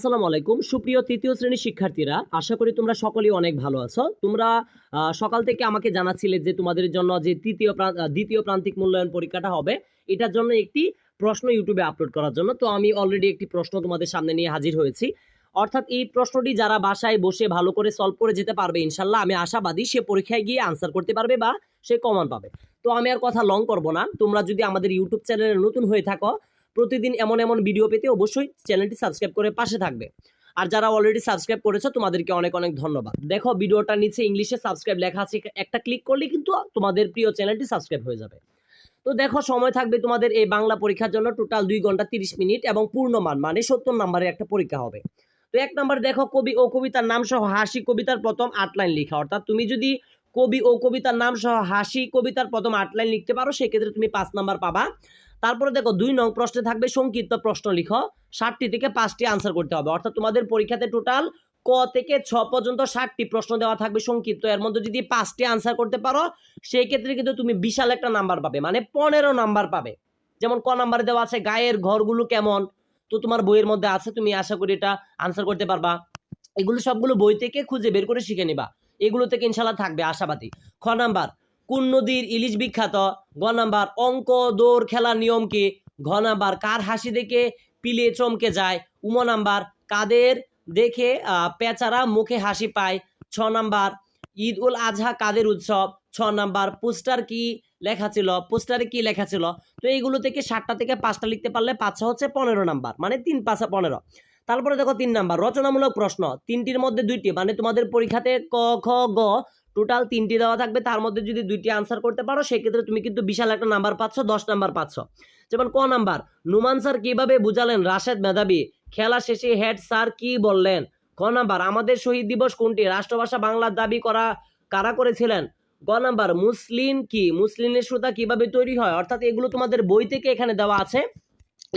আসসালামু আলাইকুম সুপ্রিয় তৃতীয় শ্রেণীর শিক্ষার্থীরা, আশা করি তোমরা সকলেই অনেক ভালো আছো। তোমরা সকাল থেকে আমাকে জানাচ্ছিলে যে তোমাদের জন্য যে দ্বিতীয় প্রান্তিক মূল্যায়ন পরীক্ষাটা হবে, এটার জন্য একটি প্রশ্ন ইউটিউবে আপলোড করার জন্য। তো আমি অলরেডি একটি প্রশ্ন তোমাদের সামনে নিয়ে হাজির হয়েছি। অর্থাৎ এই প্রশ্নটি যারা বাসায় বসে ভালো করে সলভ করে যেতে পারবে, ইনশাল্লাহ আমি আশাবাদী সে পরীক্ষায় গিয়ে আনসার করতে পারবে বা সে কমন পাবে। তো আমি আর কথা লং করব না। তোমরা যদি আমাদের ইউটিউব চ্যানেলে নতুন হয়ে থাকো, প্রতিদিন এমন এমন ভিডিও পেতে অবশ্যই চ্যানেলটি সাবস্ক্রাইব করে পাশে থাকবে। আর যারা অলরেডি সাবস্ক্রাইব করেছো তোমাদেরকে অনেক অনেক ধন্যবাদ। দেখো ভিডিওটার নিচে ইংলিশে সাবস্ক্রাইব লেখা আছে, একটা ক্লিক করলে কিন্তু তোমাদের প্রিয় চ্যানেলটি সাবস্ক্রাইব হয়ে যাবে। তো দেখো সময় থাকবে তোমাদের এই বাংলা পরীক্ষার জন্য টোটাল 2 ঘন্টা 30 মিনিট এবং পূর্ণমান মানে 70 নম্বরের একটা পরীক্ষা হবে। তো এক নম্বর দেখো, কবি ও কবিতার নাম সহ হাসি কবিতার প্রথম 8 লাইন লেখা। অর্থাৎ তুমি যদি কবি ও কবিতার নাম সহ হাসি কবিতার প্রথম 8 লাইন লিখতে পারো, সেক্ষেত্রে তুমি 5 নাম্বার পাবা। তারপরে দেখো 2 নং প্রশ্নে থাকবে সংক্ষিপ্ত প্রশ্ন লিখো, 60টি থেকে 5টি আনসার করতে হবে। অর্থাৎ তোমাদের পরীক্ষাতে টোটাল ক থেকে 6 পর্যন্ত 60টি প্রশ্ন দেওয়া থাকবে সংক্ষিপ্ত। এর মধ্যে যদি 5টি আনসার করতে পারো, সেই ক্ষেত্রে কিন্তু তুমি বিশাল একটা নাম্বার পাবে, মানে 15 নাম্বার পাবে। যেমন ক নাম্বারে দেওয়া আছে গায়ের ঘরগুলো কেমন, তো তোমার বইয়ের মধ্যে আছে, তুমি আশা করি এটা আনসার করতে পারবা। এগুলো সবগুলো বই থেকে খুঁজে বের করে শিখে নিবা, এগুলো থেকে ইনশাল্লাহ থাকবে আশাবাদী। খ নাম্বার কোন নদীর ইলিশ বিখ্যাত। গ নাম্বার অঙ্ক দৌড় খেলার নিয়ম কি। ঘ নাম্বার কার হাসি দেখে পিলে চমকে যায়। উম নাম্বার কাদের দেখে পেচারা মুখে হাসি পায়। ছ নাম্বার ঈদ উল আজহা কাদের উৎসব। ছ নাম্বার পোস্টারে কি লেখা ছিল। তো এইগুলো থেকে 7টা থেকে 5টা লিখতে পারলে 5 হচ্ছে 15 নাম্বার, মানে 3 5 15। তারপরে দেখো 3 নাম্বার রচনামূলক প্রশ্ন, 3টির মধ্যে 2টি, মানে তোমাদের পরীক্ষাতে ক খ গ টোটাল 3টি দেওয়া থাকবে, তার মধ্যে যদি 2টি আনসার করতে পারো সেক্ষেত্রে তুমি কিন্তু বিশাল একটা নাম্বার পাচ্ছ, 10 নাম্বার পাচ্ছ। যেমন ক নাম্বার নুমান স্যার কিভাবে বুঝালেন রাশেদ মেধাবী, খেলা শেষে হেড স্যার কি বললেন। খ নাম্বার আমাদের শহীদ দিবস কোনটি, রাষ্ট্রভাষা বাংলার দাবি কারা করেছিলেন। গ নাম্বার মুসলিনের সুতা কিভাবে তৈরি হয়। অর্থাৎ এগুলো তোমাদের বই থেকে এখানে দেওয়া আছে,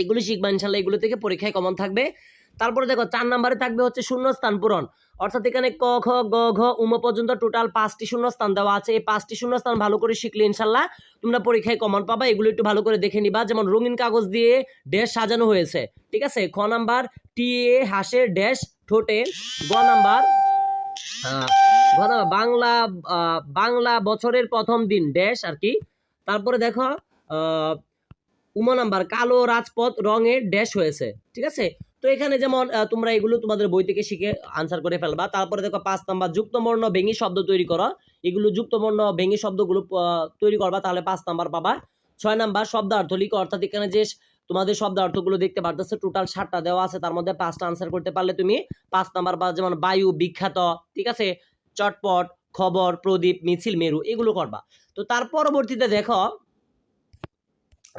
এগুলো শিখবা ইনশাল্লাহ, এগুলো থেকে পরীক্ষায় কমন থাকবে। তারপরে দেখো 4 নাম্বারে থাকবে হচ্ছে শূন্যস্থান পূরণ। অর্থাৎ এখানে ক খ গ ঘ উম পর্যন্ত টোটাল 5টি শূন্যস্থান দেওয়া আছে। এই 5টি শূন্যস্থান ভালো করে শিখলে ইনশাল্লাহ তোমরা পরীক্ষায় কমন পাবা। এগুলো একটু ভালো করে দেখে নিবা। যেমন রঙিন কাগজ দিয়ে ড্যাশ সাজানো হয়েছে, ঠিক আছে। খ নাম্বার টিএ হাসের ড্যাশ ঠোঁটে। গ নাম্বার বাংলা বছরের প্রথম দিন ড্যাশ আর কি। তারপরে দেখো উম নাম্বার কালো রাজপথ রঙের ড্যাশ হয়েছে, ঠিক আছে। তো এখানে যেমন তোমরা এগুলো তোমাদের বই থেকে শিখে আনসার করে ফেলবা। তারপরে দেখো 5 নাম্বার যুক্তবর্ণ ভেঙে শব্দ তৈরি করো, এগুলো যুক্তবর্ণ ভেঙে শব্দগুলো তৈরি করবা, তাহলে 5 নাম্বার পাবা। 6 নাম্বার শব্দার্থ লিখো। অর্থাৎ এখানে যে তোমাদের শব্দার্থগুলো দেখতে পারতেছে টোটাল 7টা দেওয়া আছে, তার মধ্যে 5টা আনসার করতে পারলে তুমি 5 নাম্বার পাবা। যেমন বায়ু বিখ্যাত, ঠিক আছে, চটপট, খবর, প্রদীপ, মিছিল, মেরু, এগুলো করবা। তো তার পরবর্তীতে দেখো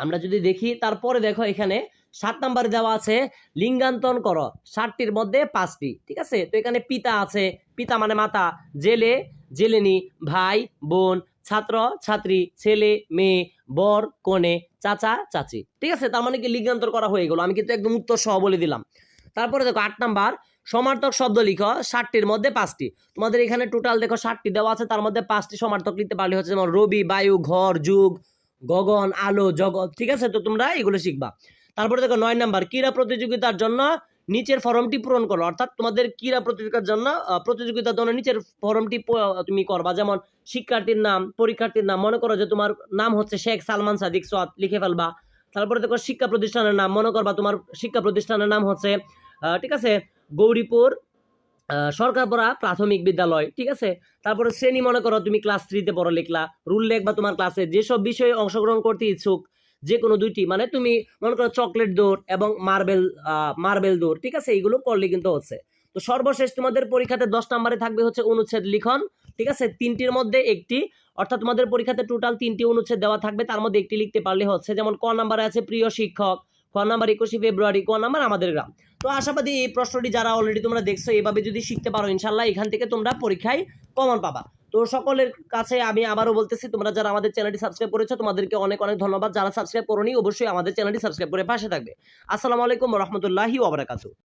আমরা যদি দেখি, তারপরে দেখো এখানে 7 নাম্বারে দেওয়া আছে লিঙ্গান্তন করো, 7টির মধ্যে 5টি, ঠিক আছে। তো এখানে পিতা আছে, পিতা মানে মাতা, জেলে জেলেনি, ভাই বোন, ছাত্র ছাত্রী, ছেলে মেয়ে, বর কনে, চাচা চাচি, ঠিক আছে। তার মানে কি লিঙ্গান্তর করা হয়ে গেল, আমি কিন্তু একদম উত্তর সহ বলে দিলাম। তারপরে দেখো 8 নাম্বার সমার্থক শব্দ লিখো, 7টির মধ্যে 5টি। তোমাদের এখানে টোটাল দেখো 7টি দেওয়া আছে, তার মধ্যে 5টি সমার্থক লিখতে পারলে হচ্ছে যেমন রবি, বায়ু, ঘর, যুগ, গগন, আলো, জগৎ, ঠিক আছে। তো তোমরা এগুলো শিখবা। তারপরে দেখো 9 নাম্বার ক্রীড়া প্রতিযোগিতার জন্য নিচের ফর্মটি পূরণ করো। অর্থাৎ তোমাদের ক্রীড়া প্রতিযোগিতার জন্য নিচের ফর্মটি তুমি করবা। যেমন শিক্ষার্থীর নাম, পরীক্ষার্থীর নাম, মনে করো যে তোমার নাম হচ্ছে শেখ সালমান সাদিক সোয়াদ, লিখে ফেলবা। তারপরে দেখো শিক্ষা প্রতিষ্ঠানের নাম, মনে করবা তোমার শিক্ষা প্রতিষ্ঠানের নাম হচ্ছে ঠিক আছে গৌরীপুর সরকারপাড়া প্রাথমিক বিদ্যালয়, ঠিক আছে। তারপরে শ্রেণী, মনে করো তুমি ক্লাস 3-তে পড়ো, লিখলা। রুল লিখবা তোমার ক্লাসে যেসব বিষয়ে অংশগ্রহণ করতে ইচ্ছুক, যে কোনো 2টি, মানে তুমি মনে করো চকলেট দৌড় এবং মার্বেল দৌড়, ঠিক আছে, এইগুলো করলে কিন্তু হচ্ছে। তো সর্বশেষ তোমাদের পরীক্ষাতে 10 নম্বরে থাকবে হচ্ছে অনুচ্ছেদ লিখন, ঠিক আছে, 3টির মধ্যে একটি। অর্থাৎ তোমাদের পরীক্ষাতে টোটাল 3টি অনুচ্ছেদ দেওয়া থাকবে, তার মধ্যে একটি লিখতে পারলে হচ্ছে। যেমন ক নাম্বারে আছে প্রিয় শিক্ষক, ক নাম্বার 21শে ফেব্রুয়ারি, ক নাম্বার আমাদের গ্রাম। তো আশাবাদী এই প্রশ্নটি যারা অলরেডি তোমরা দেখছো, এইভাবে যদি শিখতে পারো ইনশাল্লাহ এখান থেকে তোমরা পরীক্ষায় কমন পাবা। তো সকলের কাছে আমি আবারও বলতেছি, তোমরা যারা আমাদের চ্যানেলটি সাবস্ক্রাইব করেছো তোমাদেরকে অনেক অনেক ধন্যবাদ। যারা সাবস্ক্রাইব করোনি অবশ্যই আমাদের চ্যানেলটি সাবস্ক্রাইব করে পাশে থাকবে। আসসালামু আলাইকুম ওয়া রাহমাতুল্লাহি ওয়া বারাকাতুহু।